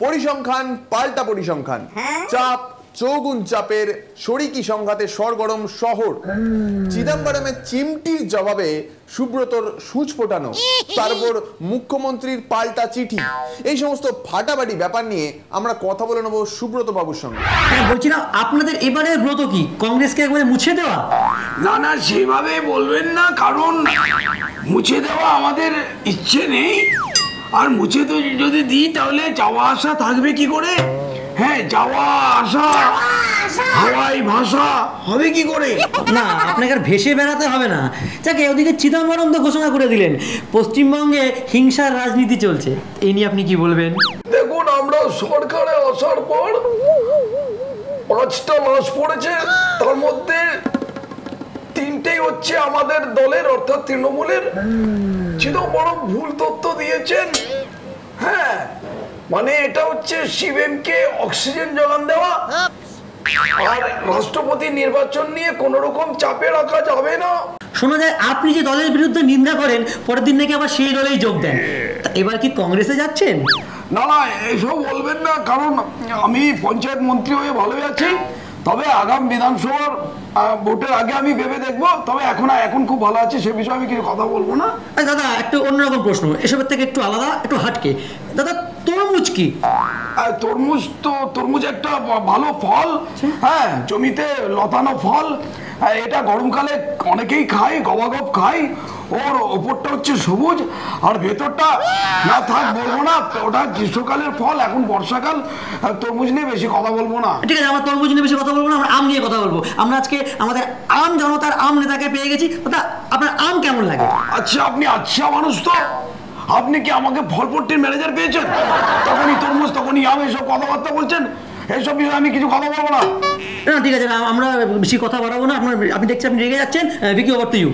পরিসংখ্যান পাল্টা পরিসংখ্যান। চাপ চৌগুণ চাপের শরিকি সংঘাতে সরগরম শহর। চিদম্বরমের চিমটির জবাবে সুব্রতর সূচ ফোটানো, তারপর মুখ্যমন্ত্রীর পাল্টা চিঠি। এই সমস্ত ফাটাফাটি ব্যাপার নিয়ে আমরা কথা বলে নেব সুব্রত বাবুর সঙ্গে। বলছি না, আপনাদের এবারের ব্রত কি কংগ্রেসকে একবারে মুছে দেওয়া? না না, সেভাবে বলবেন না, কারণ মুছে দেওয়া আমাদের ইচ্ছে নেই। আর মুছে তো যদি দিই তাহলে যাওয়া আসা থাকবে কি করে? হ্যাঁ, যাওয়া আসা হাওয়াই ভাষা হবে কি করে? না, আপনাকে আর ভেসে বেড়াতে হবে না। যাকে ওদিকে চিদম্বরম তো ঘোষণা করে দিলেন পশ্চিমবঙ্গে হিংসার রাজনীতি চলছে। এই নিয়ে আপনি কি বলবেন? দেখুন, আমরা সরকারে আসার পর 5টা লাশ পড়েছে, তার মধ্যে 3টেই হচ্ছে আমাদের দলের অর্থাৎ তৃণমূলের। চিদম্বরম ভুল তথ্য দিয়েছেন। হ্যাঁ, মানে এটা হচ্ছে সিপিএমকে অক্সিজেন যোগান দেওয়া। আর রাষ্ট্রপতি নির্বাচন নিয়ে কোন রকম চাপে রাখা যাবে না। শোনা যায় আপনি যে দলের বিরুদ্ধে নিন্দা করেন, পরের দিন নাকি আবার সেই দলেই যোগ দেন। এবার কি কংগ্রেসে যাচ্ছেন? না না, এসব বলবেন না, কারণ আমি পঞ্চায়েত মন্ত্রী হয়ে ভালোই আছি। তবে আগাম বিধানসভার ভোটের আগে আমি ভেবে দেখবো। তবে এখন খুব ভালো আছে, সে বিষয়ে আমি কিছু কথা বলবো না। দাদা, একটু অন্যরকম প্রশ্ন, এসবের থেকে একটু আলাদা, একটু হাটকে। দাদা, তরমুজ কি? তরমুজ একটা ভালো ফল। হ্যাঁ, জমিতে লতানো ফল। এটা গরমকালে অনেকেই খায়, গবাগব খায়। ওর ওপরটা হচ্ছে সবুজ আর ভেতরটা না থাক বলবো না, ওটা গ্রীষ্মকালের ফল। এখন বর্ষাকাল, তরমুজ নিয়ে বেশি কথা বলবো না। ঠিক আছে, আমরা তরমুজ নিয়ে বেশি কথা বলবো না, আমরা আম নিয়ে কথা বলবো। আমরা আজকে আমাদের আম জনতার আম নেতাকে পেয়ে গেছি। দাদা, আপনার আম কেমন লাগে? আচ্ছা, আপনি আচ্ছা মানুষ তো। আপনি কি আমাকে ফলপট্টির ম্যানেজার পেয়েছেন? তখনই তরমুজ, তখনই আম, এসব কথাবার্তা বলছেন। এইসব বিষয়ে আমি কিছু কথা বলবো না। না, ঠিক আছে, আমরা বেশি কথা বাড়াবো না। আপনি দেখছি আপনি রেগে যাচ্ছেন। Vicky, over to you.